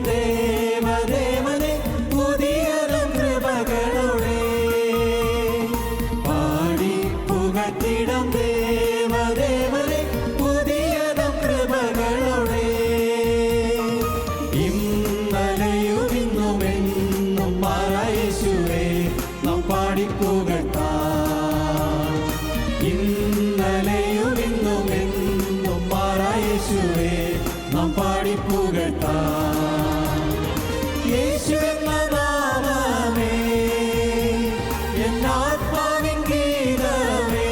ദേവദേവനെ പുതിയതും കൃപകളോടെ പാടി പുകഴ്ത്തിടാം ദേവദേവനെ പുതിയതും കൃപകളോടെ ഇന്നലെയും ഇന്നുമെന്നും മാറായ യേശുവേ നാം പാടി പുകഴ്ത്താം ഇന്നലെയും ഇന്നുമെന്നും മാറായ യേശുവേ നാം പാടി പുകഴ്ത്താം യേശു എന്ന നാമമേ എന്നാത്മാവിൻ ഗീതമേ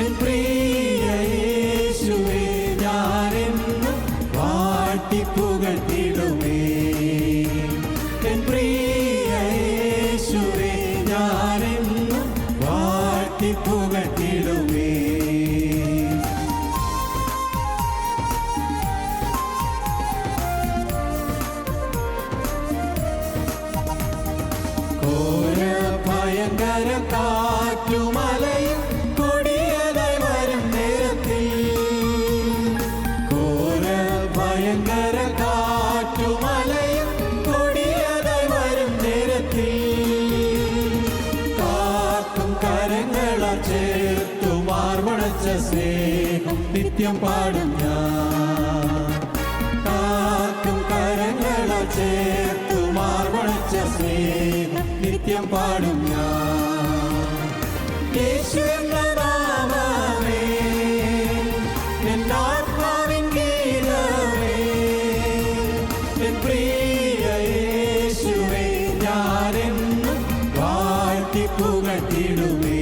എൻ പ്രിയ യേശുവേ ഞാനെന്നും പാടി പുകഴ്ത്തിടുമേ എൻ പ്രിയ യേശുവേ ഞാനെന്നും പാടി പുകഴ്ത്തിടുമേ ഭയങ്കര കാറ്റുമലയും കൊടിയതായി വരും നേരത്തിൽ ഘോര ഭയങ്കര കാറ്റുമലയും കൊടിയതായി വരും നേരത്തിൽ കാക്കും കരങ്ങളാൽ ചേർത്തു മാർവണച്ച സ്നേഹം നിത്യം പാടും ഞാൻ കാക്കും കരങ്ങളാൽ ചേർത്തു മാർവണച്ച സ്നേഹം നിത്യം പാടും ഞാൻ യേശു എന്ന നാമമേ എന്നാത്മാവിൻ ഗീതമേ എൻ പ്രിയ യേശുവേ ഞാനെന്നും വാഴ്ത്തി പുകഴ്ത്തിടുമേ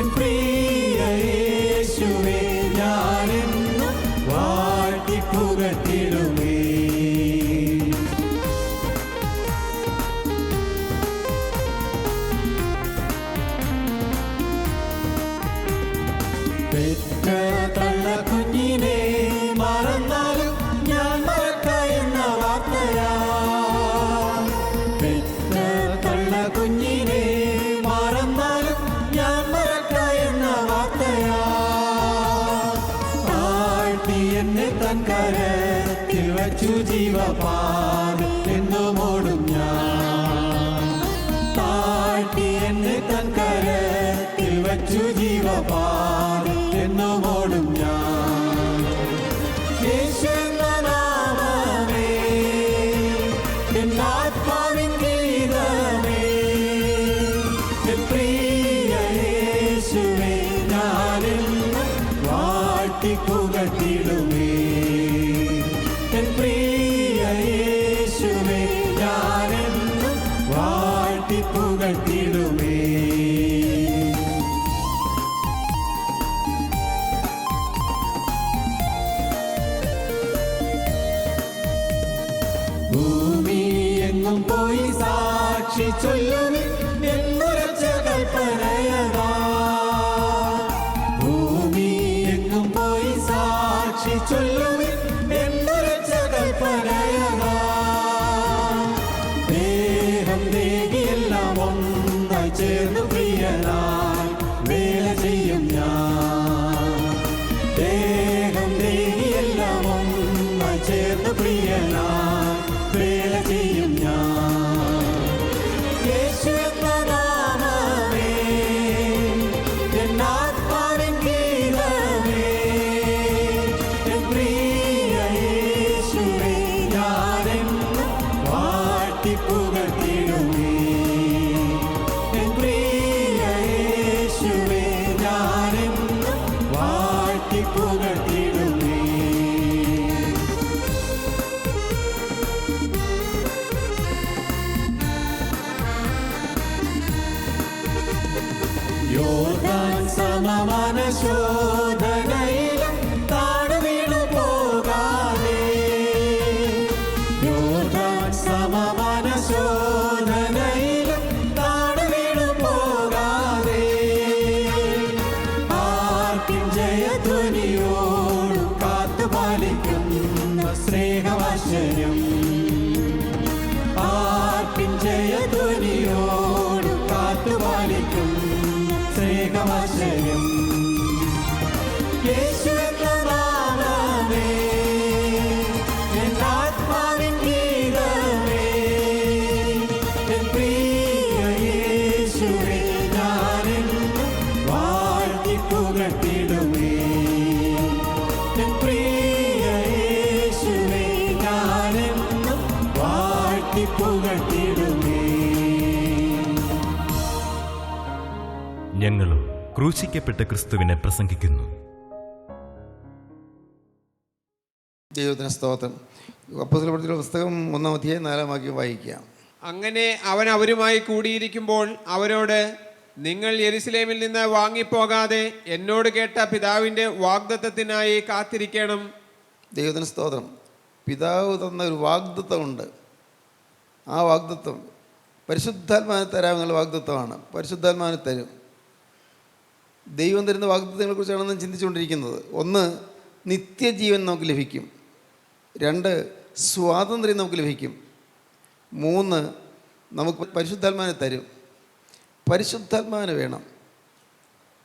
എൻ പ്രിയ യേശുവേ ഞാനെന്നും വാഴ്ത്തി പുകഴ്ത്തിടുമേ പെറ്റ തള്ള കുഞ്ഞിനെ മറന്നാലും ഞാൻ മറക്ക എന്ന വാർത്തയാ പെറ്റ തള്ള കുഞ്ഞിനെ മറന്നാലും ഞാൻ മറക്ക എന്ന വാർത്തയാ താഴ്ത്തി എന്നെ തൻ കരത്തിൽ വച്ചു ജീവപാതയിൽ എന്നും ഓടും ഞാൻ താഴ്ത്തി എന്നെ തൻ കരത്തിൽ വച്ചു ജീവപാതയിൽ എന്നും ഓടും ഞാൻ യേശു എന്ന നാമമേ എന്നാത്മാവിൻ ഗീതമേ എൻ പ്രിയ യേശുവേ ഞാനെന്നും വാഴ്ത്തി പുകഴ്ത്തിടുമേ എൻ പ്രിയ യേശുവേ ഞാനെന്നും വാഴ്ത്തി പുകഴ്ത്തിടുമേ ഭൂമി എങ്ങും പോയി സാക്ഷി ചൊല്ലുവിൻ എന്നുരച്ച കൽപ്പനയതാ ഭൂമി എങ്ങും പോയി സാക്ഷി ചൊല്ലുവിൻ എന്നുരച്ച കൽപ്പനയതാ ദേഹം ദേഹിയെല്ലാം ഒന്നായി ചേർന്നു പ്രിയനായി വേല ചെയ്യും ഞാൻ ദേഹം ദേഹിയെല്ലാം ഒന്നായി ചേർന്നു പ്രിയനായി വേല ചെയ്യും ഞാൻ യേശു എന്ന നാമമേ എന്നാത്മാവിൻ ഗീതമേ എൻ പ്രിയ യേശുവേ ഞാനെന്നും വാഴ്ത്തി പുകഴ്ത്തിടുമേ എൻ പ്രിയ യേശുവേ ഞാനെന്നും വാഴ്ത്തി പുകഴ്ത്തിടുമേ യോർദാൻ സമമാന ശോധനയിലും താണുവീണു പോകാതെ യോർദാൻ സമമാന ശോധനയിലും താണുവീണു പോകാതെ ആർക്കും ജയധ്വനിയോടും കാത്തുപാലിക്കുന്ന സ്നേഹവാശ്ചര്യം ആർക്കും ജയധ്വനിയോടും കാത്തുപാലിക്കും സ്നേഹവാശ്ചര്യം വാഴ്ത്തി പുകഴ്ത്തിടുമേ. ഞങ്ങളും ക്രൂശിക്കപ്പെട്ട ക്രിസ്തുവിനെ പ്രസംഗിക്കുന്നു. ദൈവത്തിന് സ്തോത്രം. അപ്പോസ്തലപ്രവൃത്തികളുടെ പുസ്തകം 1-ാം അധ്യായം 4-ാം വാക്യം വായിക്കാം. അങ്ങനെ അവൻ അവരുമായി കൂടിയിരിക്കുമ്പോൾ അവരോട്, നിങ്ങൾ യെരുശലേമിൽ നിന്ന് വാങ്ങിപ്പോകാതെ എന്നോട് കേട്ട പിതാവിൻ്റെ വാഗ്ദത്തത്തിനായി കാത്തിരിക്കണം. ദൈവത്തിന് സ്തോത്രം. പിതാവ് തന്ന ഒരു വാഗ്ദത്തമുണ്ട്. ആ വാഗ്ദത്തം പരിശുദ്ധാത്മാവിനെ തരാമെന്നുള്ള വാഗ്ദത്തമാണ്. പരിശുദ്ധാത്മാവിനെ തരും. ദൈവം തരുന്ന വാഗ്ദത്തങ്ങളെക്കുറിച്ചാണ് നാം ചിന്തിച്ചുകൊണ്ടിരിക്കുന്നത്. 1, നിത്യജീവൻ നമുക്ക് ലഭിക്കും. 2, സ്വാതന്ത്ര്യം നമുക്ക് ലഭിക്കും. 3, നമുക്ക് പരിശുദ്ധാത്മാവിനെ തരും. പരിശുദ്ധാത്മാവിന് വേണം.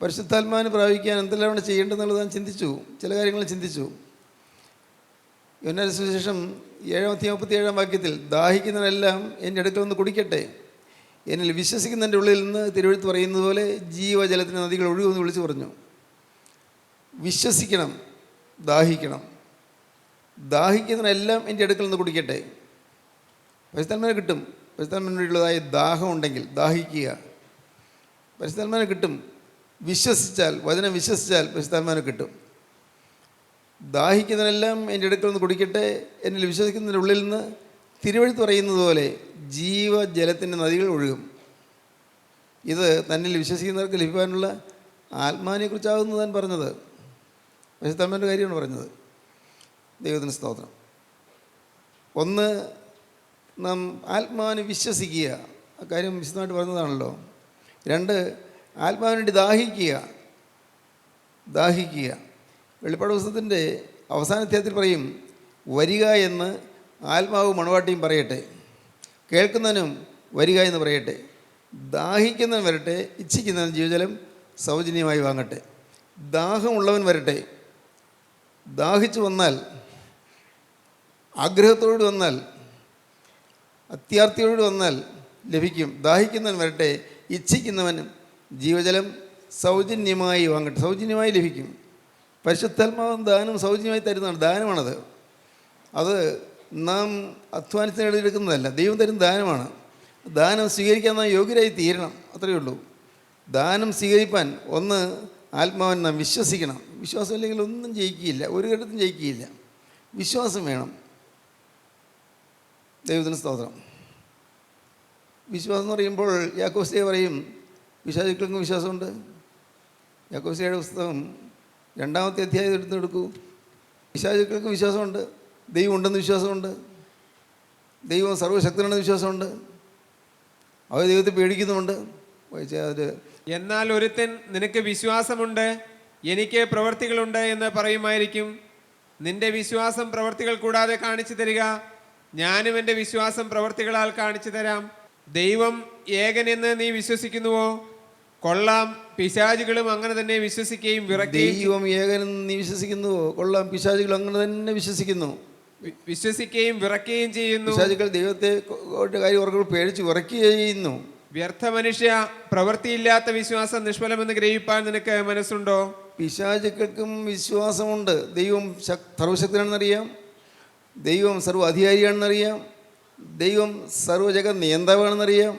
പരിശുദ്ധാത്മാവിന് പ്രാപിക്കാൻ എന്തെല്ലാം ചെയ്യേണ്ടതെന്നുള്ളത് ഞാൻ ചിന്തിച്ചു. ചില കാര്യങ്ങൾ ചിന്തിച്ചു. യോഹന്നാന്റെ സുവിശേഷം 7:37 വാക്യത്തിൽ, ദാഹിക്കുന്നവനെല്ലാം എൻ്റെ അടുക്കൽ നിന്ന് കുടിക്കട്ടെ, എന്നിൽ വിശ്വസിക്കുന്നതിൻ്റെ ഉള്ളിൽ നിന്ന് തിരുവെഴുത്ത് പറയുന്നത് പോലെ ജീവജലത്തിന് നദികൾ ഒഴുകുമെന്ന് വിളിച്ചു പറഞ്ഞു. വിശ്വസിക്കണം, ദാഹിക്കണം. ദാഹിക്കുന്നവനെല്ലാം എൻ്റെ അടുക്കൽ നിന്ന് കുടിക്കട്ടെ. പരിശുദ്ധാത്മാവിനെ കിട്ടും. പരിശുദ്ധാത്മാവിനുള്ളതായ ദാഹം ഉണ്ടെങ്കിൽ ദാഹിക്കുക. പരിശുദ്ധാത്മാവിനെ കിട്ടും. വിശ്വസിച്ചാൽ, വചനം വിശ്വസിച്ചാൽ പരിശുദ്ധാത്മാവിനെ കിട്ടും. ദാഹിക്കുന്നവനെല്ലാം എൻ്റെ അടുക്കൽ നിന്ന് കുടിക്കട്ടെ, എന്നിൽ വിശ്വസിക്കുന്നതിൻ്റെ ഉള്ളിൽ നിന്ന് തിരുവെഴുത്ത് പറയുന്നത് പോലെ ജീവജലത്തിൻ്റെ നദികൾ ഒഴുകും. ഇത് തന്നിൽ വിശ്വസിക്കുന്നവർക്ക് ലഭിക്കാനുള്ള ആത്മാവിനെക്കുറിച്ചാകുന്നു താൻ പറഞ്ഞത്. പരിശുദ്ധാത്മാവിൻ്റെ കാര്യമാണ് പറഞ്ഞത്. ദൈവത്തിന് സ്തോത്രം. 1, നാം ആത്മാവിനെ വിശ്വസിക്കുക. ആ കാര്യം വിശദമായിട്ട് പറഞ്ഞതാണല്ലോ. 2, ആത്മാവിന് വേണ്ടി ദാഹിക്കുക. വെളിപ്പാട് പുസ്തകത്തിൻ്റെ അവസാന അധ്യായത്തിൽ പറയും, വരിക എന്ന് ആത്മാവ് മണവാട്ടിയും പറയട്ടെ, കേൾക്കുന്നവനും വരിക എന്ന് പറയട്ടെ, ദാഹിക്കുന്നവൻ വരട്ടെ, ഇച്ഛിക്കുന്നവൻ ജീവജലം സൗജന്യമായി വാങ്ങട്ടെ. ദാഹമുള്ളവൻ വരട്ടെ. ദാഹിച്ചു വന്നാൽ, ആഗ്രഹത്തോട് വന്നാൽ, അത്യാർത്തിയോട് വന്നാൽ ലഭിക്കും. ദാഹിക്കുന്നവൻ വരട്ടെ, ഇച്ഛിക്കുന്നവനും ജീവജലം സൗജന്യമായി വാങ്ങട്ടെ. സൗജന്യമായി ലഭിക്കും. പരിശുദ്ധാത്മാവും ദാനം സൗജന്യമായി തരുന്നതാണ്. ദാനമാണത്. അത് നാം അധ്വാനത്തിന് എടുക്കുന്നതല്ല. ദൈവം തരുന്ന ദാനമാണ്. ദാനം സ്വീകരിക്കാൻ നാം യോഗ്യരായി തീരണം. അത്രയേ ഉള്ളൂ. ദാനം സ്വീകരിപ്പാൻ 1, ആത്മാവിനെ നാം വിശ്വസിക്കണം. വിശ്വാസം ഇല്ലെങ്കിൽ ഒന്നും ജയിക്കുകയില്ല. ഒരു ഘട്ടത്തിലും ജയിക്കുകയില്ല. വിശ്വാസം വേണം. ദൈവത്തിന് സ്തോത്രം. വിശ്വാസം എന്ന് പറയുമ്പോൾ യാക്കോബ് പറയും, പിശാചുക്കൾക്കും വിശ്വാസമുണ്ട്. യാക്കോബ് പുസ്തകം 2-ാമത്തെ അധ്യായം എടുത്തെടുക്കൂ. പിശാചുക്കൾക്ക് വിശ്വാസമുണ്ട്. ദൈവം ഉണ്ടെന്ന് വിശ്വാസമുണ്ട്. ദൈവം സർവ്വശക്തനാണെന്ന് വിശ്വാസമുണ്ട്. അവർ ദൈവത്തെ പേടിക്കുന്നുമുണ്ട്. വായിച്ചാൽ, എന്നാൽ ഒരുത്തൻ നിനക്ക് വിശ്വാസമുണ്ട്, എനിക്ക് പ്രവൃത്തികളുണ്ട് എന്ന് പറയുമായിരിക്കും. നിന്റെ വിശ്വാസം പ്രവൃത്തികൾ കൂടാതെ കാണിച്ചു തരിക, ഞാനും എൻ്റെ വിശ്വാസം പ്രവൃത്തികളാൽ കാണിച്ചു തരാം. ദൈവം ഏകനെന്ന് നീ വിശ്വസിക്കുന്നുവോ? കൊള്ളാം, പിശാചുകളും അങ്ങനെ തന്നെ വിശ്വസിക്കുകയും വിറയ്ക്കുകയും. ദൈവം ഏകനെന്ന് നീ വിശ്വസിക്കുന്നുവോ? കൊള്ളാം, പിശാചുകൾ അങ്ങനെ തന്നെ വിശ്വസിക്കുന്നു, വിശ്വസിക്കുകയും വിറയ്ക്കുകയും ചെയ്യുന്നു. പിശാചുക്കൾ ദൈവത്തെ കാര്യം ഓർക്കുമ്പോൾ പേടിച്ച് വിറയ്ക്കുകയും ചെയ്യുന്നു. വ്യർത്ഥ മനുഷ്യ, പ്രവൃത്തിയില്ലാത്ത വിശ്വാസം നിഷ്ഫലമെന്ന് ഗ്രഹിപ്പാൻ നിനക്ക് മനസ്സുണ്ടോ? പിശാചുക്കൾക്കും വിശ്വാസമുണ്ട്. ദൈവം സർവശക്തനാണെന്നറിയാം. ദൈവം സർവ്വ അധികാരിയാണെന്നറിയാം. ദൈവം സർവ്വജഗ നിയന്താവാണെന്നറിയാം.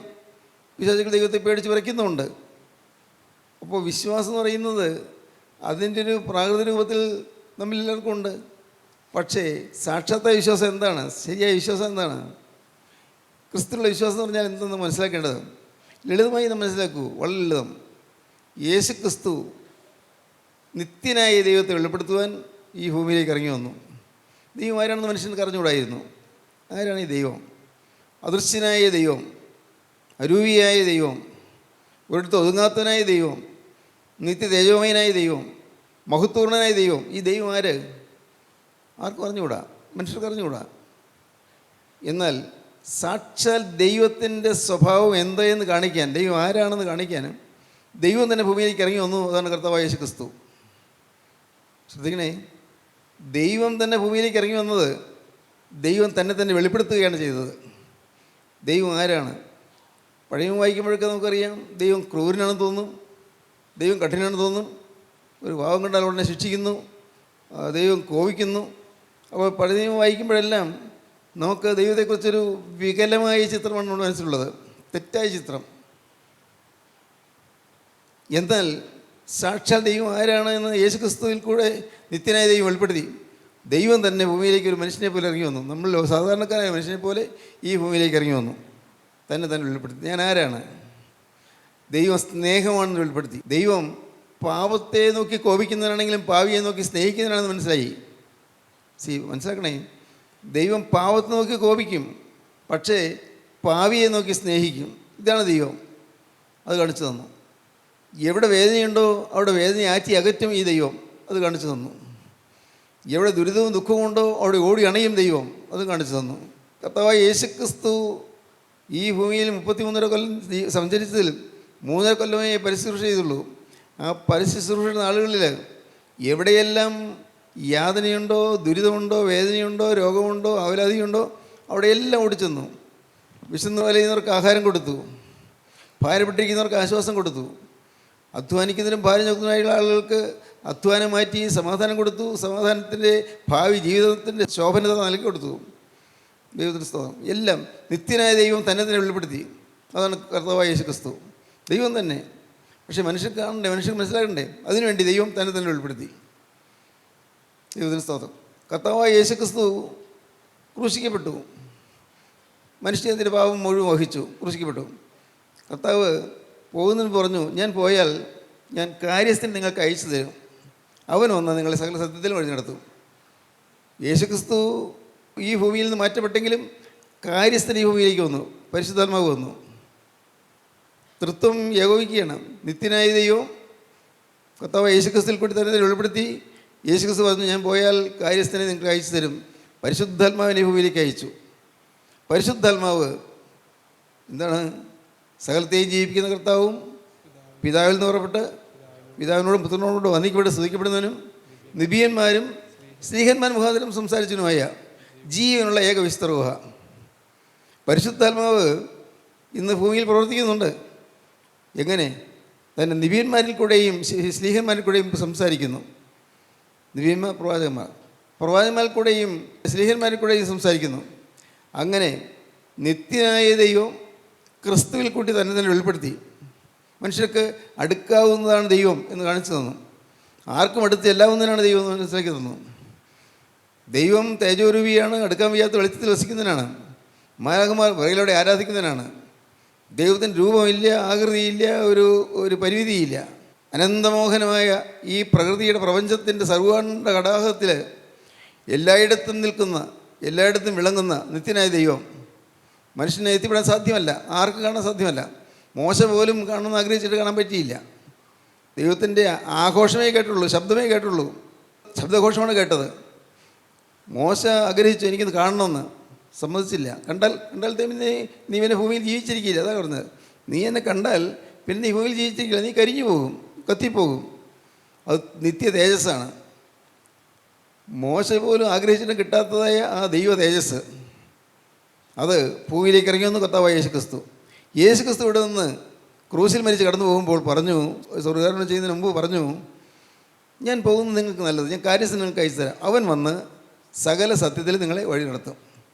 പിശാചുക്കൾ ദൈവത്തെ പേടിച്ച് വിറയ്ക്കുന്നുണ്ട്. അപ്പോൾ വിശ്വാസം എന്ന് പറയുന്നത് അതിൻ്റെ ഒരു പ്രാകൃത രൂപത്തിൽ നമ്മളെല്ലാവർക്കും ഉണ്ട്. പക്ഷേ സാക്ഷാത്തായ വിശ്വാസം എന്താണ്? ശരിയായ വിശ്വാസം എന്താണ്? ക്രിസ്തുവിലുള്ള വിശ്വാസം എന്ന് പറഞ്ഞാൽ എന്തെന്ന് മനസ്സിലാക്കേണ്ടത് ലളിതമായി നാം മനസ്സിലാക്കൂ. വളരെ ലളിതം. യേശു ക്രിസ്തു നിത്യനായ ദൈവത്തെ വെളിപ്പെടുത്തുവാൻ ഈ ഭൂമിയിലേക്ക് ഇറങ്ങി വന്നു. ദൈവം ആരാണെന്ന് മനുഷ്യർക്ക് അറിഞ്ഞുകൂടായിരുന്നു. ആരാണ് ഈ ദൈവം? അദൃശ്യനായ ദൈവം, അരൂപിയായ ദൈവം, ഒരിടത്ത് ഒതുങ്ങാത്തവനായ ദൈവം, നിത്യ തേജോമയനായ ദൈവം, മഹത്വപൂർണനായ ദൈവം. ഈ ദൈവം ആര്? ആർക്കും അറിഞ്ഞുകൂടാ, മനുഷ്യർക്ക് അറിഞ്ഞുകൂടാ. എന്നാൽ സാക്ഷാൽ ദൈവത്തിൻ്റെ സ്വഭാവം എന്തെന്ന് കാണിക്കാൻ, ദൈവം ആരാണെന്ന് കാണിക്കാനും ദൈവം തന്നെ ഭൂമിയിലേക്ക് ഇറങ്ങി വന്നു. അതാണ് കർത്താവായ യേശു ക്രിസ്തു. ശ്രദ്ധിക്കണേ, ദൈവം തന്നെ ഭൂമിയിലേക്ക് ഇറങ്ങി വന്നത് ദൈവം തന്നെ വെളിപ്പെടുത്തുകയാണ് ചെയ്തത്. ദൈവം ആരാണ്? പഴയ വായിക്കുമ്പോഴൊക്കെ നമുക്കറിയാം ദൈവം ക്രൂരനാണെന്ന് തോന്നും, ദൈവം കഠിനാണെന്ന് തോന്നും, ഒരു പാവം കണ്ടാൽ ഉടനെ ശിക്ഷിക്കുന്നു, ദൈവം കോപിക്കുന്നു. അപ്പോൾ പഴയ നിയമം വായിക്കുമ്പോഴെല്ലാം നമുക്ക് ദൈവത്തെക്കുറിച്ചൊരു വികലമായ ചിത്രമാണ് നമ്മുടെ മനസ്സിലുള്ളത്, തെറ്റായ ചിത്രം. എന്നാൽ സാക്ഷാൽ ദൈവം ആരാണ് എന്ന് യേശുക്രിസ്തുവിൽ കൂടെ നിത്യനായ ദൈവം വെളിപ്പെടുത്തി. ദൈവം തന്നെ ഭൂമിയിലേക്ക് ഒരു മനുഷ്യനെ പോലെ ഇറങ്ങി വന്നു. നമ്മൾ സാധാരണക്കാരായ മനുഷ്യനെ പോലെ ഈ ഭൂമിയിലേക്ക് ഇറങ്ങി വന്നു, തന്നെ വെളിപ്പെടുത്തി. ഞാൻ ആരാണ്? ദൈവം സ്നേഹമാണെന്ന് വെളിപ്പെടുത്തി. ദൈവം പാപത്തെ നോക്കി കോപിക്കുന്നവനാണെങ്കിലും പാവിയെ നോക്കി സ്നേഹിക്കുന്നവനാണെന്ന് മനസ്സിലായി. മനസ്സിലാക്കണേ, ദൈവം പാവത്തെ നോക്കി കോപിക്കും, പക്ഷേ പാവിയെ നോക്കി സ്നേഹിക്കും. ഇതാണ് ദൈവം. അത് കാണിച്ചു തന്നു. എവിടെ വേദനയുണ്ടോ അവിടെ വേദന ആറ്റി അകറ്റും ഈ ദൈവം. അത് കാണിച്ചു തന്നു. എവിടെ ദുരിതവും ദുഃഖവും ഉണ്ടോ അവിടെ ഓടി അണയും ദൈവം. അത് കാണിച്ചു തന്നു. കർത്താവായ യേശുക്രിസ്തു ഈ ഭൂമിയിൽ 33.5 കൊല്ലം സഞ്ചരിച്ചതിൽ 3.5 കൊല്ലമേ പരിശുശ്രൂഷ ചെയ്തുള്ളൂ. ആ പരിശുശ്രൂഷയുടെ നാളുകളിൽ എവിടെയെല്ലാം യാതനയുണ്ടോ, ദുരിതമുണ്ടോ, വേദനയുണ്ടോ, രോഗമുണ്ടോ, അവലാതിയുണ്ടോ അവിടെയെല്ലാം ഓടിച്ചെന്നു. വിശന്ന് വലയുന്നവർക്ക് ആഹാരം കൊടുത്തു, ഭാരപ്പെട്ടിരിക്കുന്നവർക്ക് ആശ്വാസം കൊടുത്തു, അധ്വാനിക്കുന്നതിനും ഭാരം ചുമക്കുന്നതിനുള്ള ആളുകൾക്ക് അധ്വാനം മാറ്റി സമാധാനം കൊടുത്തു, സമാധാനത്തിൻ്റെ ഭാവി ജീവിതത്തിൻ്റെ ശോഭനത നൽകി കൊടുത്തു. ദൈവത്തിൻ്റെ സ്തോത്രം. എല്ലാം നിത്യനായ ദൈവം തന്നെ വെളിപ്പെടുത്തി. അതാണ് കർത്താവായ യേശുക്രിസ്തു. ദൈവം തന്നെ, പക്ഷേ മനുഷ്യൻ കാണണ്ടേ, മനുഷ്യൻ മനസ്സിലാക്കണ്ടേ, അതിനുവേണ്ടി ദൈവം തന്നെ വെളിപ്പെടുത്തി. ദൈവത്തിൻ്റെ സ്തോത്രം. കർത്താവായ യേശുക്രിസ്തു ക്രൂശിക്കപ്പെട്ടു. മനുഷ്യൻ്റെ പാപം മുഴുവൻ വഹിച്ചു, ക്രൂശിക്കപ്പെട്ടു. കർത്താവ് പോകുന്നതിന് പറഞ്ഞു, ഞാൻ പോയാൽ ഞാൻ കാര്യസ്ഥൻ നിങ്ങൾക്ക് അയച്ചു തരും, അവൻ വന്നാൽ നിങ്ങളെ സകല സത്യത്തിലും വഴി നടത്തും. യേശുക്രിസ്തു ഈ ഭൂമിയിൽ നിന്ന് മാറ്റപ്പെട്ടെങ്കിലും കാര്യസ്ഥൻ ഈ ഭൂമിയിലേക്ക് വന്നു, പരിശുദ്ധാത്മാവ് വന്നു. തൃത്വം ഏകോപിക്കുകയാണ്. നിത്യനായ ദൈവം കർത്താവ് യേശുക്രിസ്തുവിൽ കൂടി തന്നെ വെളിപ്പെടുത്തി. യേശുക്രിസ്തു പറഞ്ഞു, ഞാൻ പോയാൽ കാര്യസ്ഥനെ നിങ്ങൾക്ക് അയച്ചു തരും. പരിശുദ്ധാത്മാവിനെ ഭൂമിയിലേക്ക് അയച്ചു. പരിശുദ്ധാത്മാവ് എന്താണ്? സകലത്തെയും ജീവിപ്പിക്കുന്ന കർത്താവും പിതാവിൽ നിന്ന് പുറപ്പെട്ട് പിതാവിനോടും പുത്രനോടും വന്ദിക്കപ്പെട്ട് സ്തുതിക്കപ്പെടുന്നവനും നിബിയന്മാരും സ്നേഹന്മാർ മുഖാന്തരം സംസാരിച്ചതിനുമായ ജീവനുള്ള ഏക വിസ്തരൂഹ പരിശുദ്ധാത്മാവ് ഇന്ന് ഭൂമിയിൽ പ്രവർത്തിക്കുന്നുണ്ട്. എങ്ങനെ? തന്നെ നിബിയന്മാരിൽ കൂടെയും സ്നേഹന്മാരിൽ കൂടെയും സംസാരിക്കുന്നു. നിബിയന്മാർ പ്രവാചകന്മാരിൽ കൂടെയും സ്നേഹന്മാരിൽ കൂടെയും സംസാരിക്കുന്നു. അങ്ങനെ നിത്യനായ ദൈവം ക്രിസ്തുവിൽ കൂട്ടി തന്നെ വെളിപ്പെടുത്തി. മനുഷ്യർക്ക് അടുക്കാവുന്നതാണ് ദൈവം എന്ന് കാണിച്ചു തന്നു. ആർക്കും അടുത്ത് എല്ലാവുന്നതിനാണ് ദൈവം എന്ന് മനസ്സിലാക്കി തന്നു. ദൈവം തേജോരൂപിയാണ്, അടുക്കാൻ വയ്യാത്ത വെളിച്ചത്തിൽ വസിക്കുന്നതിനാണ്. മാലാഖമാർ വിറയിലൂടെ ആരാധിക്കുന്നതിനാണ്. ദൈവത്തിന് രൂപമില്ല, ആകൃതിയില്ല, ഒരു പരിമിതിയില്ല. അനന്തമോഹനമായ ഈ പ്രകൃതിയുടെ പ്രപഞ്ചത്തിൻ്റെ സർവാണ്ട കടാഹത്തിൽ എല്ലായിടത്തും നിൽക്കുന്ന, എല്ലായിടത്തും വിളങ്ങുന്ന നിത്യനായ ദൈവം മനുഷ്യനെ എത്തിപ്പെടാൻ സാധ്യമല്ല, ആർക്കും കാണാൻ സാധ്യമല്ല. മോശ പോലും കാണണമെന്ന് ആഗ്രഹിച്ചിട്ട് കാണാൻ പറ്റിയില്ല. ദൈവത്തിൻ്റെ ആഘോഷമേ കേട്ടുള്ളൂ, ശബ്ദമേ കേട്ടുള്ളൂ, ശബ്ദഘോഷമാണ് കേട്ടത്. മോശ ആഗ്രഹിച്ചു എനിക്കിത് കാണണമെന്ന്, സമ്മതിച്ചില്ല. കണ്ടാൽ പിന്നെ നീ പിന്നെ ഭൂമിയിൽ ജീവിച്ചിരിക്കില്ല. അതാ പറഞ്ഞത്. നീ എന്നെ കണ്ടാൽ പിന്നെ നീ ഭൂമിയിൽ ജീവിച്ചിരിക്കില്ല, നീ കരിഞ്ഞു പോകും, കത്തിപ്പോകും. അത് നിത്യ തേജസ്സാണ്. മോശ പോലും ആഗ്രഹിച്ചിട്ട് കിട്ടാത്തതായ ആ ദൈവ തേജസ് അത് ഭൂമിയിലേക്ക് ഇറങ്ങിയെന്ന് കർത്താവായ യേശുക്രിസ്തു. യേശുക്രിസ്തു ഇവിടെ നിന്ന് ക്രൂശിൽ മരിച്ച് കടന്നു പോകുമ്പോൾ പറഞ്ഞു, സ്വർഗ്ഗാരോഹണം ചെയ്യുന്നതിന് മുമ്പ് പറഞ്ഞു, ഞാൻ പോകുന്നത് നിങ്ങൾക്ക് നല്ലത്, ഞാൻ കാര്യസ്ഥൻ നിങ്ങൾക്ക് അയച്ചു തരാം. അവൻ വന്ന് സകല സത്യത്തിൽ നിങ്ങളെ വഴി നടത്തും.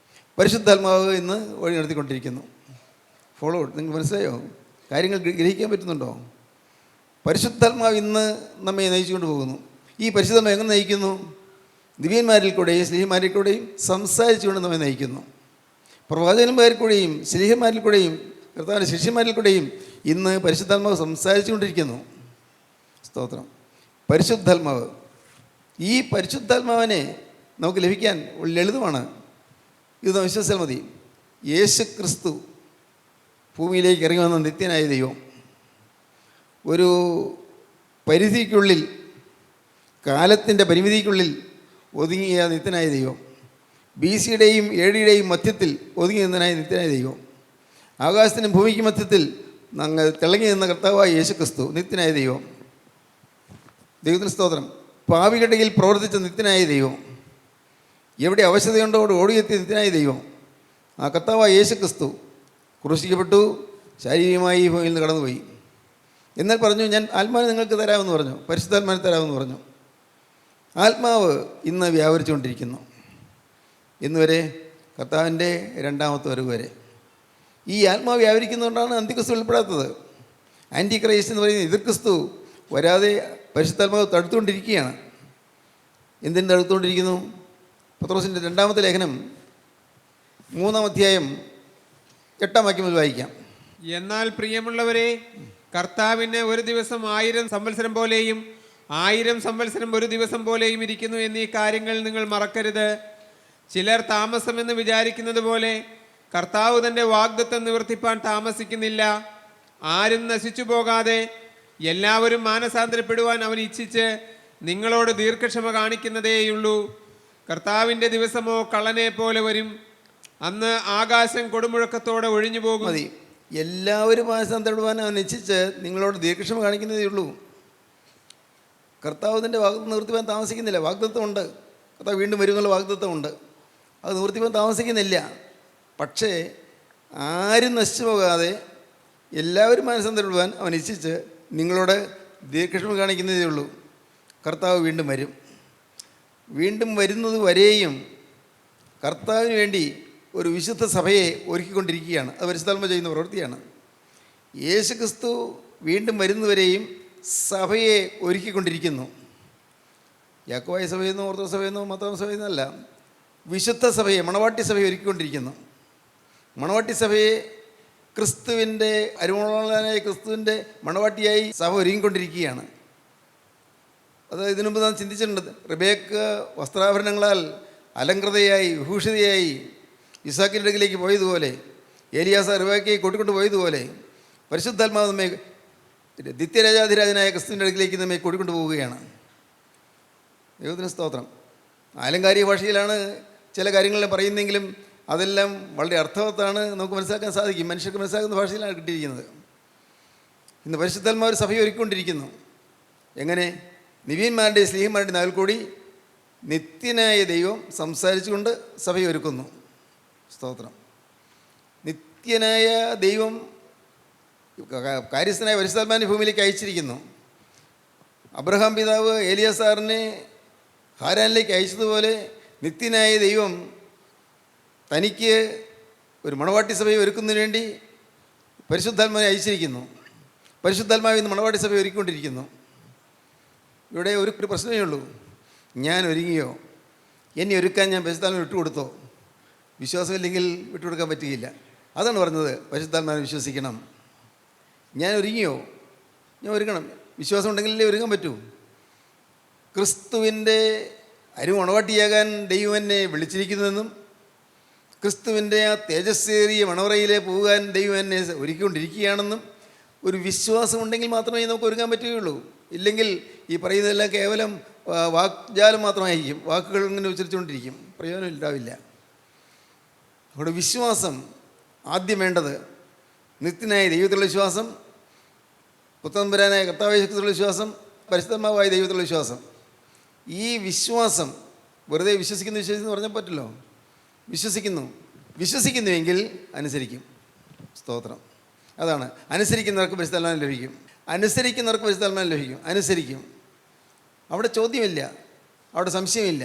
പരിശുദ്ധാത്മാവ് ഇന്ന് വഴി നടത്തിക്കൊണ്ടിരിക്കുന്നു. ഫോളോ, നിങ്ങൾക്ക് മനസ്സിലായോ? കാര്യങ്ങൾ ഗ്രഹിക്കാൻ പറ്റുന്നുണ്ടോ? പരിശുദ്ധാത്മാവ് ഇന്ന് നമ്മെ നയിച്ചുകൊണ്ട് പോകുന്നു. ഈ പരിശുദ്ധാത്മാവ് എങ്ങനെ നയിക്കുന്നു? ദിവ്യന്മാരിൽ കൂടെയും സ്നേഹിമാരിൽ കൂടെയും സംസാരിച്ചുകൊണ്ട് നമ്മെ നയിക്കുന്നു. പ്രവാചകന്മാരിൽ കൂടെയും സ്നേഹിമാരിൽ കൂടെയും കർത്താവിൻ്റെ ശിഷ്യന്മാരിൽ കൂടെയും ഇന്ന് പരിശുദ്ധാത്മാവ് സംസാരിച്ചു കൊണ്ടിരിക്കുന്നു. സ്തോത്രം. പരിശുദ്ധാത്മാവ്, ഈ പരിശുദ്ധാത്മാവിനെ നമുക്ക് ലഭിക്കാൻ ലളിതമാണ്. ഇത് വിശ്വസിച്ചാൽ മതി. യേശു ക്രിസ്തു ഭൂമിയിലേക്ക് ഇറങ്ങി വന്ന നിത്യനായ ദൈവം, ഒരു പരിധിക്കുള്ളിൽ, കാലത്തിൻ്റെ പരിമിതിക്കുള്ളിൽ ഒതുങ്ങിയ നിത്യനായ ദൈവം, BC-യുടെയും AD-യുടെയും മധ്യത്തിൽ ഒതുങ്ങി നിന്നനായ നിത്യനായ ദൈവം, ആകാശത്തിനും ഭൂമിക്ക് മധ്യത്തിൽ തിളങ്ങി നിന്ന കർത്താവായ യേശു ക്രിസ്തു നിത്യനായ ദൈവം, ദൈവത്തിന് സ്തോത്രം. പാപികളുടെ പ്രവർത്തിച്ച നിത്യനായ ദൈവം, എവിടെ അവശതയുണ്ടോ അവിടെ ഓടിയെത്തിയ നിത്യനായ ദൈവം, ആ കർത്താവായ യേശു ക്രിസ്തു ക്രൂശിക്കപ്പെട്ടു, ശാരീരികമായി ഈ ഭൂമിയിൽ നിന്ന് കടന്നുപോയി. എന്നാൽ പറഞ്ഞു, ഞാൻ ആത്മാവിനെ നിങ്ങൾക്ക് തരാമെന്ന് പറഞ്ഞു, പരിശുദ്ധാത്മാവിനെ തരാമെന്ന് പറഞ്ഞു. ആത്മാവ് ഇന്ന് വ്യാപരിച്ചുകൊണ്ടിരിക്കുന്നു. ഇന്നുവരെ കർത്താവിൻ്റെ രണ്ടാമത്തെ വരവ് വരെ. ഈ ആത്മാവ് വ്യാപരിക്കുന്നതുകൊണ്ടാണ് അന്തിക്രിസ്തു വെളിപ്പെടാത്തത്. ആൻറ്റി ക്രൈസ്റ്റ് എന്ന് പറയുന്നത് എതിർ ക്രിസ്തു വരാതെ പരിശുദ്ധാത്മാവ് തടുത്തുകൊണ്ടിരിക്കുകയാണ്. എന്തിനു തടുത്തുകൊണ്ടിരിക്കുന്നു? പത്രോസിൻ്റെ രണ്ടാമത്തെ ലേഖനം 3-ാം അധ്യായം 8-ാം വാക്യം മുതൽ വായിക്കാം. എന്നാൽ പ്രിയമുള്ളവരെ, കർത്താവിന് ഒരു ദിവസം 1000 സംവത്സരം പോലെയും 1000 സംവത്സരം ഒരു ദിവസം പോലെയും ഇരിക്കുന്നു എന്നീ കാര്യങ്ങൾ നിങ്ങൾ മറക്കരുത്. ചിലർ താമസമെന്ന് വിചാരിക്കുന്നത് പോലെ കർത്താവ് തൻ്റെ വാഗ്ദത്തം നിവർത്തിപ്പാൻ താമസിക്കുന്നില്ല. ആരും നശിച്ചു പോകാതെ എല്ലാവരും മാനസാന്തരപ്പെടുവാൻ അവൻ ഇച്ഛിച്ച് നിങ്ങളോട് ദീർഘക്ഷമ കാണിക്കുന്നതേയുള്ളൂ. കർത്താവിൻ്റെ ദിവസമോ കള്ളനെ പോലെ വരും. അന്ന് ആകാശം കൊടുമുഴക്കത്തോടെ ഒഴിഞ്ഞു പോകും. മതി. എല്ലാവരും മാനസാന്തരപ്പെടുവാൻ അവൻ ഇച്ഛിച്ച് നിങ്ങളോട് ദീർഘക്ഷമ കാണിക്കുന്നതേ ഉള്ളൂ. കർത്താവ് തൻ്റെ വാഗ്ദത്തം നിവർത്തിപ്പാൻ താമസിക്കുന്നില്ല. വാഗ്ദത്തമുണ്ട്, കർത്താവ് വീണ്ടും വരുമെന്നുള്ള വാഗ്ദത്തമുണ്ട്. അത് നിവർത്തിപ്പാൻ താമസിക്കുന്നില്ല. പക്ഷേ ആരും നശിച്ചു പോകാതെ എല്ലാവരും മാനസാന്തരപ്പെടുവാൻ അവൻ ഇച്ഛിച്ച് നിങ്ങളോട് ദീർഘക്ഷമ കാണിക്കുന്നതേ ഉള്ളൂ. കർത്താവ് വീണ്ടും വരും. വീണ്ടും വരുന്നത് വരെയും കർത്താവിന് വേണ്ടി ഒരു വിശുദ്ധ സഭയെ ഒരുക്കിക്കൊണ്ടിരിക്കുകയാണ്. അത് പരിശുദ്ധാത്മാവ് ചെയ്യുന്ന പ്രവൃത്തിയാണ്. യേശു ക്രിസ്തു വീണ്ടും വരുന്നവരെയും സഭയെ ഒരുക്കിക്കൊണ്ടിരിക്കുന്നു. യാക്കോബായ സഭയെന്നോ ഓർത്തഡോക്സ് സഭയെന്നോ മത്തായ സഭയെന്നല്ല, വിശുദ്ധ സഭയെ, മണവാട്ടി സഭയെ ഒരുക്കിക്കൊണ്ടിരിക്കുന്നു. മണവാട്ടി സഭയെ ക്രിസ്തുവിൻ്റെ അരുമണവാളനായ ക്രിസ്തുവിൻ്റെ മണവാട്ടിയായി സഭ ഒരുങ്ങിക്കൊണ്ടിരിക്കുകയാണ്. അത് ഇതിനു മുമ്പ് നാം ചിന്തിച്ചിട്ടുണ്ട്. റിബേക്ക വസ്ത്രാഭരണങ്ങളാൽ അലങ്കൃതയായി വിഭൂഷിതയായി ഇസാക്കിൻ്റെ അടുക്കിലേക്ക് പോയതുപോലെ, ഏലിയാസ റിബേക്കയെ കൂട്ടിക്കൊണ്ട് പോയതുപോലെ, പരിശുദ്ധാത്മാവ് നമ്മെ നിത്യരാജാധിരാജനായ ക്രിസ്തുവിൻ്റെ അടുക്കിലേക്ക് നമ്മെ കൂട്ടിക്കൊണ്ട് പോവുകയാണ്. ദൈവത്തിന് സ്തോത്രം. ആലങ്കാരിക ഭാഷയിലാണ് ചില കാര്യങ്ങളെല്ലാം പറയുന്നെങ്കിലും അതെല്ലാം വളരെ അർത്ഥവത്താണ്, നമുക്ക് മനസ്സിലാക്കാൻ സാധിക്കും. മനുഷ്യർക്ക് മനസ്സിലാക്കുന്ന ഭാഷയിലാണ് കിട്ടിയിരിക്കുന്നത്. ഇന്ന് പരിശുദ്ധാത്മാവ് ഒരു സഭയെ ഒരുക്കിക്കൊണ്ടിരിക്കുന്നു. എങ്ങനെ? നിവ്യന്മാരുടെയും സ്ലീഹന്മാരുടെയും നാവിൽ കൂടി നിത്യനായ ദൈവം സംസാരിച്ചുകൊണ്ട് സഭയെ ഒരുക്കുന്നു. സ്തോത്രം. നിത്യനായ ദൈവം കാര്യസ്ഥനായ പരിശുദ്ധാത്മാവിനെ ഭൂമിയിലേക്ക് അയച്ചിരിക്കുന്നു. അബ്രഹാം പിതാവ് ഏലിയാസാറിനെ ഹാരാനിലേക്ക് അയച്ചതുപോലെ നിത്യനായ ദൈവം തനിക്ക് ഒരു മണവാട്ടി സഭയെ ഒരുക്കുന്നതിന് വേണ്ടി പരിശുദ്ധാത്മാവിനെ അയച്ചിരിക്കുന്നു. പരിശുദ്ധാത്മാവിൽ നിന്ന് മണവാട്ടി സഭയെ ഒരുക്കിക്കൊണ്ടിരിക്കുന്നു. ഇവിടെ ഒരു പ്രശ്നമേ ഉള്ളൂ. ഞാൻ ഒരുങ്ങിയോ? എന്നെ ഒരുക്കാൻ ഞാൻ പരിശുദ്ധാത്മാവിനെ വിട്ടുകൊടുത്തോ? വിശ്വാസമില്ലെങ്കിൽ വിട്ടുകൊടുക്കാൻ പറ്റുകയില്ല. അതാണ് പറഞ്ഞത്, പരിശുദ്ധാത്മാവിനെ വിശ്വസിക്കണം. ഞാൻ ഒരുങ്ങിയോ? ഞാൻ ഒരുങ്ങണം. വിശ്വാസം ഉണ്ടെങ്കിലല്ലേ ഒരുങ്ങാൻ പറ്റൂ. ക്രിസ്തുവിൻ്റെ മണവാട്ടിയാകാൻ ദൈവം എന്നെ വിളിച്ചിരിക്കുന്നതെന്നും ക്രിസ്തുവിൻ്റെ ആ തേജസ്സേറിയ മണവറയിലെ പോകാൻ ദൈവം എന്നെ ഒരുക്കിക്കൊണ്ടിരിക്കുകയാണെന്നും ഒരു വിശ്വാസം ഉണ്ടെങ്കിൽ മാത്രമേ നമുക്ക് ഒരുങ്ങാൻ പറ്റുകയുള്ളൂ. ഇല്ലെങ്കിൽ ഈ പറയുന്നതെല്ലാം കേവലം വാക്ജാലം മാത്രമായിരിക്കും. വാക്കുകൾ ഇങ്ങനെ ഉച്ചരിച്ചുകൊണ്ടിരിക്കും, പ്രയോജനം ഉണ്ടാവില്ല. അവിടെ വിശ്വാസം ആദ്യം വേണ്ടത്. നിത്യനായ ദൈവത്തിലുള്ള വിശ്വാസം, പുത്രൻപുരാനായ കർത്താവായ യേശുക്രിസ്തുവിലുള്ള വിശ്വാസം, പരിശുദ്ധാത്മാവായ ദൈവത്തിലുള്ള വിശ്വാസം. ഈ വിശ്വാസം വെറുതെ വിശ്വസിക്കുന്നു പറഞ്ഞാൽ പറ്റില്ലോ. വിശ്വസിക്കുന്നുവെങ്കിൽ അനുസരിക്കും. സ്തോത്രം. അതാണ്, അനുസരിക്കുന്നവർക്ക് പരിശുദ്ധാത്മാവിനെ ലഭിക്കും. അനുസരിക്കും. അവിടെ ചോദ്യമില്ല, അവിടെ സംശയമില്ല.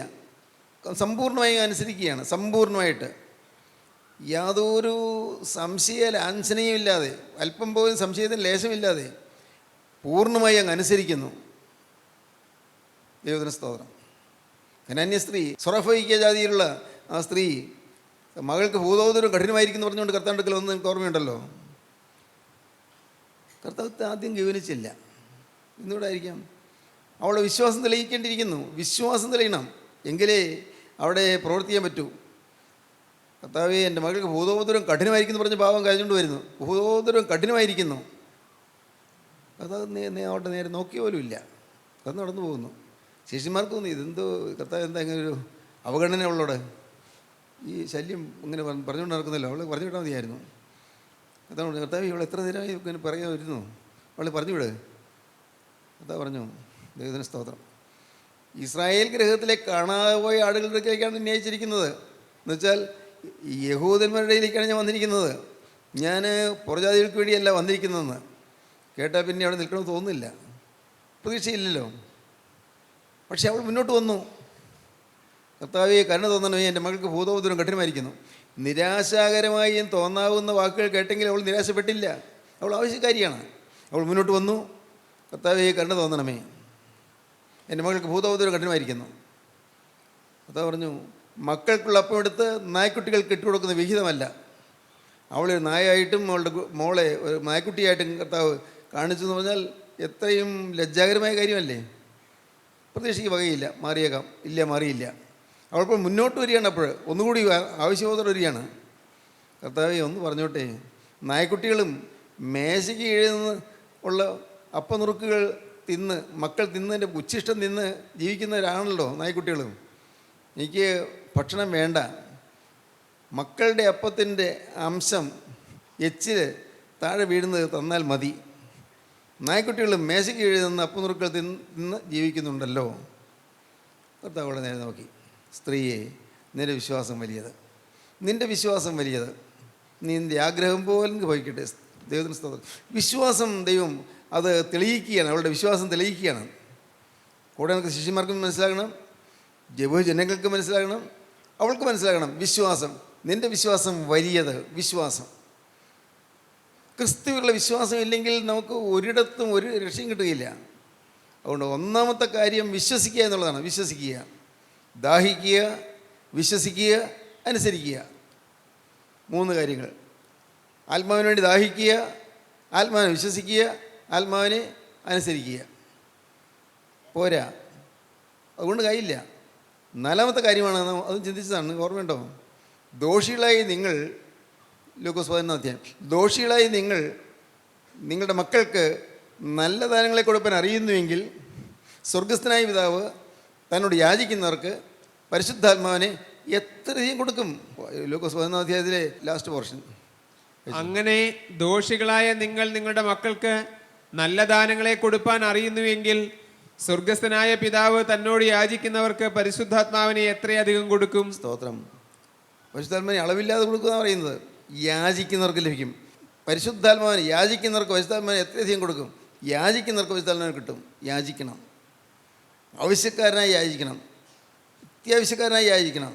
സമ്പൂർണ്ണമായി അനുസരിക്കുകയാണ്. സമ്പൂർണ്ണമായിട്ട് യാതൊരു സംശയ ലാഞ്ചനയുമില്ലാതെ, അല്പം പോലും സംശയത്തിന് ലേശമില്ലാതെ പൂർണ്ണമായി അങ്ങ് അനുസരിക്കുന്നു. ദൈവത്തിന് സ്തോത്രം. കനാന്യ സ്ത്രീ, സൊറഫോയിക്ക ജാതിയിലുള്ള ആ സ്ത്രീ മകൾക്ക് ഭൂതോദരം കഠിനമായിരിക്കുന്നു പറഞ്ഞുകൊണ്ട് കർത്താവിൻ്റെ അടുക്കൽ വന്ന് നിങ്ങൾക്ക് ഓർമ്മയുണ്ടല്ലോ. കർത്താവ് ആദ്യം ഗൗനിച്ചില്ല. ഇന്നിവിടെ ആയിരിക്കാം. അവളുടെ വിശ്വാസം തെളിയിക്കേണ്ടിയിരിക്കുന്നു. വിശ്വാസം തെളിയണം, എങ്കിലേ അവിടെ പ്രവർത്തിക്കാൻ പറ്റൂ. കർത്താവേ, എൻ്റെ മകൾക്ക് ഭൂതോദരം കഠിനമായിരിക്കുന്നു പറഞ്ഞ് പാവം കഴിഞ്ഞുകൊണ്ട് വരുന്നു. ഭൂതോദരം കഠിനമായിരിക്കുന്നു. കർത്താവ് അവിടെ നേരെ നോക്കിയ പോലും ഇല്ല. അത് നടന്നു പോകുന്നു. ശിഷ്യന്മാർക്ക് തോന്നി, ഇതെന്തോ കർത്താവ് എന്താ ഇങ്ങനെ ഒരു അവഗണന അവളോട്, ഈ ശല്യം ഇങ്ങനെ പറഞ്ഞുകൊണ്ട് നടക്കുന്നല്ലോ, അവൾ പറഞ്ഞു വിട്ടാൽ മതിയായിരുന്നു. അതാണ് കർത്താവ്, ഇവൾ എത്ര നേരമായി ഇങ്ങനെ പറയാൻ വരുന്നു, അവൾ പറഞ്ഞു വിട്. കർത്താവ് പറഞ്ഞു, ദൈവത്തിന് സ്തോത്രം. ഇസ്രായേൽ ഗ്രഹത്തിലെ കാണാതെ പോയ ആടുകളിലേക്കാണ് ഉന്നയിച്ചിരിക്കുന്നത്. എന്നുവെച്ചാൽ യഹൂദന്മാരുടെ ഇടയിലേക്കാണ് ഞാൻ വന്നിരിക്കുന്നത്. ഞാൻ പുറജാതികൾക്ക് വേണ്ടിയല്ല വന്നിരിക്കുന്നതെന്ന് കേട്ടാൽ പിന്നെ അവിടെ നിൽക്കണമെന്ന് തോന്നുന്നില്ല, പ്രതീക്ഷയില്ലല്ലോ. പക്ഷെ അവൾ മുന്നോട്ട് വന്നു. കർത്താവേ, കരുണ തോന്നണമേ, എൻ്റെ മകൾക്ക് ഭൂതോദരം കഠിനമായിരിക്കുന്നു. നിരാശാകരമായി തോന്നാവുന്ന വാക്കുകൾ കേട്ടെങ്കിൽ അവൾ നിരാശപ്പെട്ടില്ല. അവൾ ആവശ്യക്കാരിയാണ്. അവൾ മുന്നോട്ട് വന്നു, കർത്താവേ കരുണ തോന്നണമേ, എൻ്റെ മകൾക്ക് ഭൂതബോധം കഠിനമായിരിക്കുന്നു. കർത്താവ് പറഞ്ഞു, മക്കൾക്കുള്ള അപ്പം എടുത്ത് നായ്ക്കുട്ടികൾക്ക് ഇട്ടുകൊടുക്കുന്ന വിഹിതമല്ല. അവളൊരു നായായിട്ടും അവളുടെ മോളെ ഒരു നായ്ക്കുട്ടിയായിട്ടും കർത്താവ് കാണിച്ചു എന്ന് പറഞ്ഞാൽ എത്രയും ലജ്ജാകരമായ കാര്യമല്ലേ. പ്രതീക്ഷയ്ക്ക് വകയില്ല, മാറിയേക്കാം, ഇല്ല മാറിയില്ല. അവളിപ്പോൾ മുന്നോട്ട് വരികയാണ്. അപ്പോൾ ഒന്നുകൂടി ആവശ്യബോധം വരികയാണ്. കർത്താവേ ഒന്ന് പറഞ്ഞോട്ടെ, നായ്ക്കുട്ടികളും മേശയ്ക്ക് എഴുതുന്ന ഉള്ള അപ്പനുറുക്കുകൾ തിന്ന് മക്കൾ തിന്നതിൻ്റെ ഉച്ഛിഷ്ടം തിന്ന് ജീവിക്കുന്നവരാണല്ലോ നായ്ക്കുട്ടികളും. എനിക്ക് ഭക്ഷണം വേണ്ട, മക്കളുടെ അപ്പത്തിൻ്റെ അംശം എച്ചിൽ താഴെ വീഴുന്നത് തന്നാൽ മതി. നായ്ക്കുട്ടികളും മേശയ്ക്ക് എഴുതുന്ന അപ്പനുറുക്കൾ തിന്ന് ജീവിക്കുന്നുണ്ടല്ലോ. കർത്താവോടെ നേരെ നോക്കി, സ്ത്രീയെ, നിന്റെ വിശ്വാസം വലിയത്, നിൻ്റെ വിശ്വാസം വലിയത്, നിൻ്റെ ആഗ്രഹം പോലും ഭവിക്കട്ടെ. ദൈവത്തിന് സ്തോത്രം. വിശ്വാസം ദൈവം അത് തെളിയിക്കുകയാണ്, അവളുടെ വിശ്വാസം തെളിയിക്കുകയാണ്. കൂടെ നമുക്ക് ശിഷ്യന്മാർക്കും മനസ്സിലാകണം, ജനങ്ങൾക്ക് മനസ്സിലാകണം, അവൾക്ക് മനസ്സിലാകണം. വിശ്വാസം, നിൻ്റെ വിശ്വാസം വലിയത്. വിശ്വാസം, ക്രിസ്തുവിലുള്ള വിശ്വാസം ഇല്ലെങ്കിൽ നമുക്ക് ഒരിടത്തും ഒരു രക്ഷയും കിട്ടുകയില്ല. അതുകൊണ്ട് ഒന്നാമത്തെ കാര്യം വിശ്വസിക്കുക എന്നുള്ളതാണ്. വിശ്വസിക്കുക, ദാഹിക്കുക, വിശ്വസിക്കുക, അനുസരിക്കുക. 3 കാര്യങ്ങൾ. ആത്മാവിന് വേണ്ടി ദാഹിക്കുക, ആത്മാവിനെ വിശ്വസിക്കുക, ആത്മാവിനെ അനുസരിക്കുക. പോരാ, അതുകൊണ്ട് കഴിയില്ല. 4ാമത്തെ കാര്യമാണ്, അത് ചിന്തിച്ചതാണ്, ഓർമ്മയുണ്ടോ? ദോഷികളായി നിങ്ങൾ, ലൂക്കോസ് 11-ാം അധ്യായം, ദോഷികളായി നിങ്ങൾ നിങ്ങളുടെ മക്കൾക്ക് നല്ല ദാനങ്ങളെ കൊടുക്കാൻ അറിയുന്നുവെങ്കിൽ സ്വർഗസ്ഥനായ പിതാവ് തന്നോട് യാചിക്കുന്നവർക്ക് പരിശുദ്ധാത്മാവിനെ എത്രയും കൊടുക്കും. ലൂക്കോസ് 11-ാം അധ്യായത്തിലെ ലാസ്റ്റ് പോർഷൻ. അങ്ങനെ ദോഷികളായ നിങ്ങൾ നിങ്ങളുടെ മക്കൾക്ക് നല്ല ദാനങ്ങളെ കൊടുപ്പാൻ അറിയുന്നുവെങ്കിൽ സ്വർഗസ്ഥനായ പിതാവ് തന്നോട് യാചിക്കുന്നവർക്ക് പരിശുദ്ധാത്മാവിനെ എത്രയധികം കൊടുക്കും. സ്തോത്രം. പരിശുദ്ധാത്മാവിനെ അളവില്ലാതെ കൊടുക്കുക പറയുന്നത്. യാചിക്കുന്നവർക്ക് ലഭിക്കും. പരിശുദ്ധാത്മാവിനെ യാചിക്കുന്നവർക്ക് പരിശുദ്ധാത്മാവിനെ എത്രയധികം കൊടുക്കും. യാചിക്കുന്നവർക്ക് പരിശുദ്ധാത്മാവിനെ കിട്ടും. യാചിക്കണം, ആവശ്യക്കാരനായി യാചിക്കണം, അത്യാവശ്യക്കാരനായി യാചിക്കണം.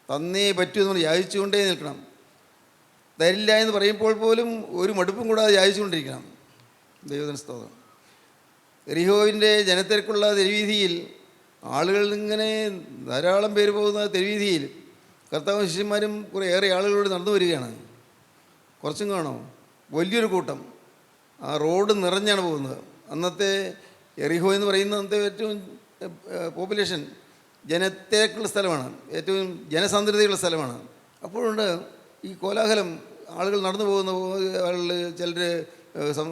തന്നേ പറ്റൂ എന്ന് യാചിച്ചുകൊണ്ടേ നിൽക്കണം. തരില്ല എന്ന് പറയുമ്പോൾ പോലും ഒരു മടുപ്പും കൂടാതെ യാചിച്ചുകൊണ്ടിരിക്കണം. ദൈവത്തിന് സ്തോത്രം. എരിഹോവിൻ്റെ ജനത്തിരക്കുള്ള തെരുവീതിയിൽ ആളുകൾ ഇങ്ങനെ ധാരാളം പേര് പോകുന്ന തെരുവീതിയിൽ കർത്താവും ശിഷ്യന്മാരും കുറേ ഏറെ ആളുകളോട് നടന്നു വരികയാണ്. കുറച്ചും കാണോ, വലിയൊരു കൂട്ടം. ആ റോഡ് നിറഞ്ഞാണ് പോകുന്നത്. അന്നത്തെ എറിഹോ എന്ന് പറയുന്ന അന്നത്തെ ഏറ്റവും പോപ്പുലേഷൻ, ജനത്തിരക്കുള്ള സ്ഥലമാണ്, ഏറ്റവും ജനസാന്ദ്രതയുള്ള സ്ഥലമാണ്. അപ്പോഴുണ്ട് ഈ കോലാഹലം. ആളുകൾ നടന്നു പോകുന്ന ആളുകൾ, ചിലർ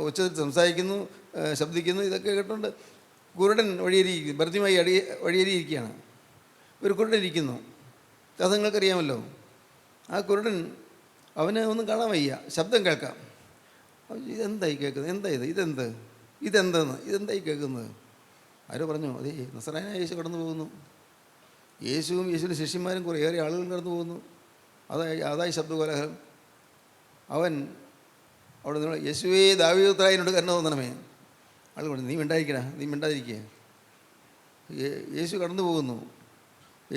ഉച്ചത്തിൽ സംസാരിക്കുന്നു, ശബ്ദിക്കുന്നു. ഇതൊക്കെ കേട്ടുകൊണ്ട് കുരുടൻ വഴിയേരിയിരിക്കുന്നു, ഭർത്തിമായി വഴിയേരിയിരിക്കുകയാണ്. ഒരു കുരുടൻ ഇരിക്കുന്നു. അത് നിങ്ങൾക്കറിയാമല്ലോ. ആ കുരുടൻ, അവന് ഒന്നും കാണാൻ വയ്യ, ശബ്ദം കേൾക്കാം. ഇതെന്തായി കേൾക്കുന്നത്? എന്താ ഇതെന്തെന്ന് ഇതെന്തായി കേൾക്കുന്നത്? ആരോ പറഞ്ഞു, അതേ നസറായനായ യേശു കടന്നു പോകുന്നു. യേശുവും യേശുവിൻ്റെ ശിഷ്യന്മാരും കുറേയേറെ ആളുകൾ കടന്നു പോകുന്നു. അതായി ശബ്ദകോലാഹലം. അവൻ അവിടെ നിങ്ങൾ, യേശുവേ ദാവീദുപുത്രായനോട് കരുണ തോന്നണമേ. ആൾ പറഞ്ഞു, നീ മിണ്ടാതിരിക്കുക. യേശു കടന്നു പോകുന്നു.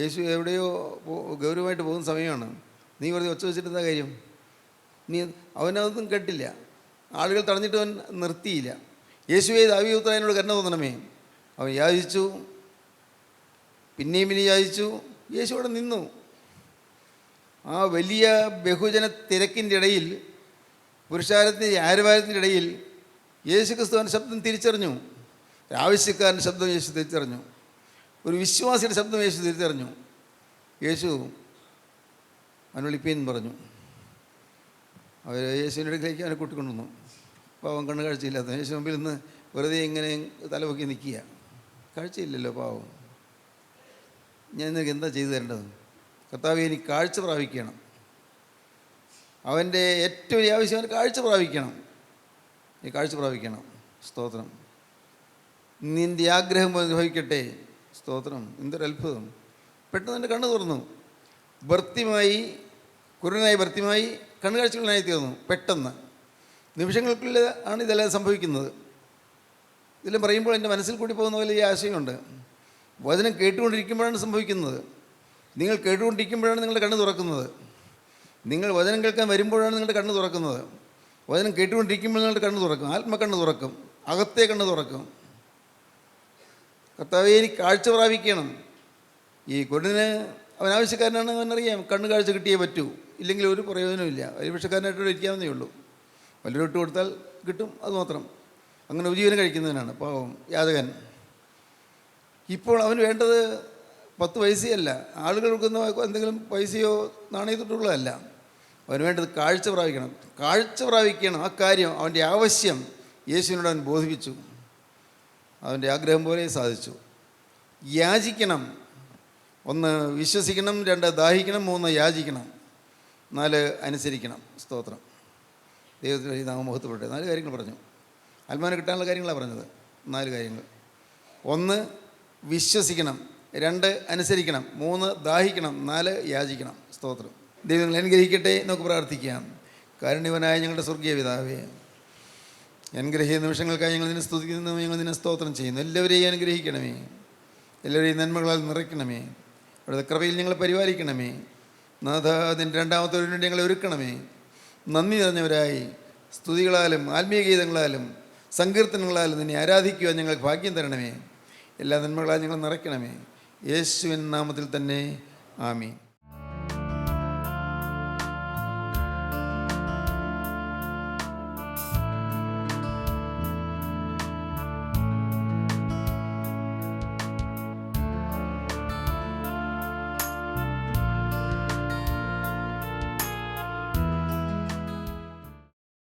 യേശു എവിടെയോ ഗൗരവമായിട്ട് പോകുന്ന സമയമാണ്. നീ വെറുതെ ഒച്ച വെച്ചിട്ട് എന്താ കാര്യം? അവനതൊന്നും കേട്ടില്ല. ആളുകൾ തടഞ്ഞിട്ട് അവൻ നിർത്തിയില്ല. യേശുവേ ദാവീദുപുത്രായനോട് കരുണ തോന്നണമേ. അവൻ യാചിച്ചു, പിന്നെയും യാചിച്ചു. യേശു അവിടെ നിന്നു. ആ വലിയ ബഹുജന തിരക്കിൻ്റെ ഇടയിൽ, പുരുഷാരത്തിൻ്റെ ആരവാരത്തിൻ്റെ ഇടയിൽ യേശു ക്രിസ്തുവിൻ്റെ ശബ്ദം തിരിച്ചറിഞ്ഞു. ആവശ്യക്കാരൻ്റെ ശബ്ദം യേശു തിരിച്ചറിഞ്ഞു. ഒരു വിശ്വാസിയുടെ ശബ്ദം യേശു തിരിച്ചറിഞ്ഞു. യേശു അവൻ വിളിപ്പീൻ പറഞ്ഞു. അവർ യേശുവിൻ്റെ അടുക്കിലേക്ക് അവനെ കൂട്ടിക്കൊണ്ടുവന്നു. പാവം കണ്ണ് കാഴ്ചയില്ലാത്ത യേശു മുമ്പിൽ നിന്ന് വെറുതെ ഇങ്ങനെ തലപൊക്കി നിൽക്കുക. കാഴ്ചയില്ലല്ലോ പാവം. ഞാൻ നിനക്ക് എന്താ ചെയ്തു തരേണ്ടത്? കർത്താവേ, എനിക്ക് കാഴ്ച പ്രാപിക്കണം. അവൻ്റെ ഏറ്റവും വലിയ ആവശ്യം അവന് കാഴ്ച പ്രാപിക്കണം. നീ കാഴ്ച പ്രാപിക്കണം. സ്തോത്രം. നിൻ്റെ ആഗ്രഹം ഭവിക്കട്ടെ. സ്തോത്രം. എന്തൊരു അത്ഭുതം. പെട്ടെന്ന് എൻ്റെ കണ്ണ് തുറന്നു. കുരുടനായി ഭർത്തിമായി കണ്ണുകാഴ്ചകളായി തീർന്നു. പെട്ടെന്ന് നിമിഷങ്ങൾക്കുള്ളിൽ ആണ് ഇതെല്ലാം സംഭവിക്കുന്നത്. ഇതെല്ലാം പറയുമ്പോൾ എൻ്റെ മനസ്സിൽ കൂടി പോകുന്ന പോലെ ഈ ആശയമുണ്ട്. വചനം കേട്ടുകൊണ്ടിരിക്കുമ്പോഴാണ് സംഭവിക്കുന്നത്. നിങ്ങൾ കേട്ടുകൊണ്ടിരിക്കുമ്പോഴാണ് നിങ്ങളുടെ കണ്ണ് തുറക്കുന്നത്. നിങ്ങൾ വചനം കേൾക്കാൻ വരുമ്പോഴാണ് നിങ്ങളുടെ കണ്ണ് തുറക്കുന്നത്. വചനം കേട്ടുകൊണ്ടിരിക്കുമ്പോൾ നിങ്ങളുടെ കണ്ണ് തുറക്കും, ആത്മക്കണ്ണ് തുറക്കും, അകത്തെ കണ്ണ് തുറക്കും. കർത്താവേ, എനിക്ക് കാഴ്ച പ്രാപിക്കണം. ഈ കുരുടന് അവൻ ആവശ്യക്കാരനാണെന്ന് അവനറിയാം. കണ്ണ് കാഴ്ച കിട്ടിയേ പറ്റൂ, ഇല്ലെങ്കിൽ ഒരു പ്രയോജനമില്ല. പരിപക്ഷക്കാരനായിട്ട് ഇരിക്കാവുന്നേ ഉള്ളൂ. വല്ലൊരു ഇട്ട് കൊടുത്താൽ കിട്ടും, അതുമാത്രം. അങ്ങനെ ഉപജീവനം കഴിക്കുന്നതിനാണ് പാവം യാചകൻ. ഇപ്പോൾ അവന് വേണ്ടത് 10 പൈസയല്ല, ആളുകൾ കൊടുക്കുന്ന എന്തെങ്കിലും പൈസയോ നാണയത്തൊട്ടുള്ളതല്ല. അവന് വേണ്ടത് കാഴ്ച പ്രാപിക്കണം. കാഴ്ച പ്രാപിക്കണം, ആ കാര്യം അവൻ്റെ ആവശ്യം യേശുവിനോട് അവൻ ബോധിപ്പിച്ചു. അവൻ്റെ ആഗ്രഹം പോലെ സാധിച്ചു. യാചിക്കണം. 1 വിശ്വസിക്കണം, 2 ദാഹിക്കണം, 3 യാചിക്കണം, 4 അനുസരിക്കണം. സ്തോത്രം. ദൈവത്തിന് ഈ നാമമഹത്വപ്പെടട്ടെ. 4 കാര്യങ്ങൾ പറഞ്ഞു. ആത്മാവിനെ കിട്ടാനുള്ള കാര്യങ്ങളാണ് പറഞ്ഞത്. 4 കാര്യങ്ങൾ. 1 വിശ്വസിക്കണം, 2 അനുസരിക്കണം, 3 ദാഹിക്കണം, 4 യാചിക്കണം. സ്തോത്രം. ദൈവം നിങ്ങൾ അനുഗ്രഹിക്കട്ടെ. നമുക്ക് പ്രാർത്ഥിക്കാം. കാരുണ്യവനായ ഞങ്ങളുടെ സ്വർഗീയ പിതാവേ, അനുഗ്രഹീയ നിമിഷങ്ങൾക്കായി ഞങ്ങൾ നിന്നെ സ്തുതിക്കുന്നു, ഞങ്ങൾ നിന്നെ സ്തോത്രം ചെയ്യുന്നു. എല്ലാവരെയും അനുഗ്രഹിക്കണമേ, എല്ലാവരെയും നന്മകളാൽ നിറയ്ക്കണമേ, അവിടുത്തെ കൃപയിൽ ഞങ്ങളെ പരിപാലിക്കണമേ. നാഥ, അതിൻ്റെ 2ാമത്തെ വേണ്ടി ഞങ്ങളെ ഒരുക്കണമേ. നന്ദി നിറഞ്ഞവരായി സ്തുതികളാലും ആത്മീയ ഗീതങ്ങളാലും സങ്കീർത്തനങ്ങളാലും നിന്നെ ആരാധിക്കുവാൻ ഞങ്ങൾക്ക് ഭാഗ്യം തരണമേ. എല്ലാ നന്മകളാലും ഞങ്ങൾ നിറയ്ക്കണമേ. യേശുവിൻ നാമത്തിൽ തന്നെ ആമീൻ.